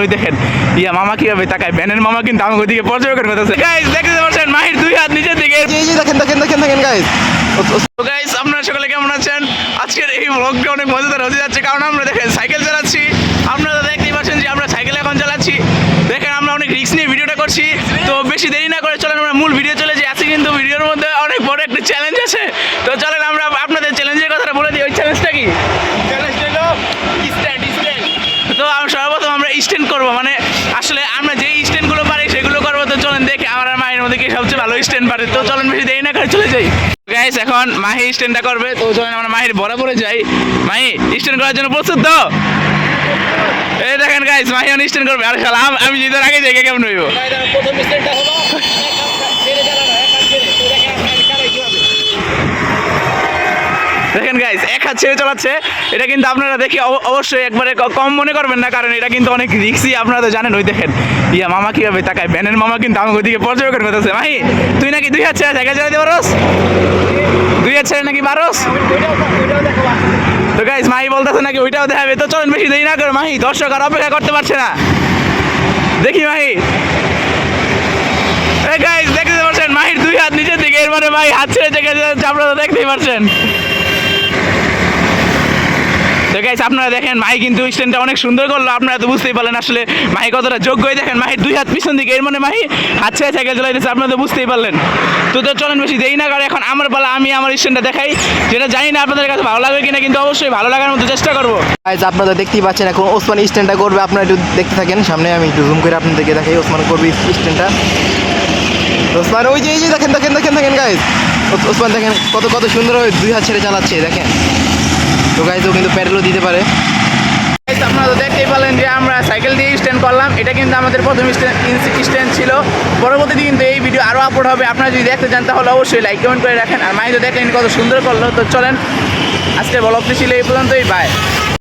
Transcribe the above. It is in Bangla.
ওই দেখেন ইয়া মামা কিভাবে তাকায়, ব্যানের মামা কিন্তু আমাকে ওইদিকে পর্যবেক্ষণ করতেছে। গাইস দেখতে পাচ্ছেন মাহির দুই হাত নিচের দিকে। এই যে দেখেন দেখেন দেখেন দেখেন গাইস। তো গাইস আপনারা সকলে কেমন আছেন? আজকের এই ব্লগটা অনেক মজাদার হতে যাচ্ছে, কারণ আমরা দেখেন সাইকেল চালাচ্ছি। আপনারা দেখতেই পাচ্ছেন যে আমরা সাইকেল এখন চালাচ্ছি। দেখেন আমরা অনেক রিস্ক নিয়ে ভিডিওটা করছি। তো বেশি দেরি না করে চলেন আমরা মূল ভিডিও চলে যাই। আজকে কিন্তু ভিডিওর মধ্যে অনেক বড় একটা চ্যালেঞ্জ আছে। তো চলেন আমরা আপনাদের চ্যালেঞ্জের কথাটা বলে দিই। ওই চ্যালেঞ্জটা কি? চ্যালেঞ্জটা হলো স্ট্যান্ড। তো সর্বপ্রথম আমরা স্ট্যান্ড করবো, মানে আসলে আমরা যেই স্ট্যান্ডগুলো পারি সেগুলো করবো। তো চলেন দেখি আমার আর মায়ের মধ্যে কি সবচেয়ে ভালো স্ট্যান্ড পারে। তো চলেন বেশি দেরি না করে চলে যাই। গাইস এখন মাহি স্ট্যান্ডটা করবে। তো চলেন আমরা মাহির বরাবরে যাই। মাহি স্ট্যান্ড করার জন্য প্রস্তুত তো? এই দেখেন গাইস মাহি স্ট্যান্ড করবে। আর শালা আমি যেটার আগে যাই কেমন হইব? প্রথম স্ট্যান্ডটা হলো ছেড়ে চালানো, এক হাত ছেড়ে। তো দেখেন আমি চালাই কিভাবে। দেখেন গাইস এক হাত ছেড়ে চালাচ্ছে। এটা কিন্তু আপনারা দেখি অবশ্যই একবারে কম মনে করবেন না, কারণ এটা কিন্তু অনেক রিস্কি। আপনারা তো জানেন। ওই দেখেন ইয়া মামা কিভাবে তাকায়, ব্যানের মামা কিন্তু আমাকে ওইদিকে পর্যবেক্ষণ করতেছে। মাহি তুই নাকি দুই হাত ছেড়ে সাইকেল চালাতে পারোস? দুই হাত ছেড়ে নাকি পারোস? ওইটাও দেখো। তো গাইস মাহি বলতেছে নাকি ওইটাও দেখাবে। তো চলেন বেশি দেরি না করে, মাহি দর্শক আর অপেক্ষা করতে পারছে না। দেখি মাহি। এই গাইস দেখতে পাচ্ছেন মাহির দুই হাত নিচের দিকে, এর মানে মাহি হাত ছেড়ে চেকে যাচ্ছে। আপনারা তো দেখতেই পাচ্ছেন। তো গাইস আপনারা দেখেন মাহি কিন্তু স্ট্যান্ডটা অনেক সুন্দর করলো। আপনারা তো বুঝতেই পারলেন আসলে মাহি কতটা যোগ্যই। দেখেন মাহির দুই হাত পিছন দিকে, এর মানে মাহি হাত ছেড়ে সাইকেল চালাইতেছে। আপনারা তো বুঝতেই পারলেন। তো চলেন বেশি দেরি না করে এখন আমার পালা, আমি আমার স্ট্যান্ডটা দেখাই। যেটা জানি না আপনাদের কাছে ভালো লাগবে কিনা, কিন্তু অবশ্যই ভালো লাগার মতো চেষ্টা করবো। গাইস আপনারা দেখতেই পাচ্ছেন এখন ওসমান স্ট্যান্ডটা করবে। আপনারা একটু দেখতে থাকেন সামনে, আমি একটু জুম করে আপনাদেরকে দেখাই। ওসমান করবে স্ট্যান্ডটা। ওসমান ওই যে এই যে দেখেন দেখেন দেখেন দেখেন গাইস। ওসমান দেখেন কত কত সুন্দর হয়ে দুই হাত ছেড়ে চালাচ্ছে দেখেন। তো গাইস ও কিন্তু প্যাডেলও দিতে পারে। Guys, আপনারা তো দেখতেই পারলেন যে আমরা সাইকেল দিয়ে স্ট্যান্ড করলাম। এটা কিন্তু আমাদের প্রথম স্ট্যান্ড ছিল। পরবর্তীতে কিন্তু এই ভিডিও আরও আপলোড হবে। আপনারা যদি দেখতে চান তাহলে অবশ্যই লাইক কমেন্ট করে রাখেন। আর মাহি তো দেখলেন কত সুন্দর করলো। তো চলেন আজকে ব্লগটি ছিল এই পর্যন্তই। বাই।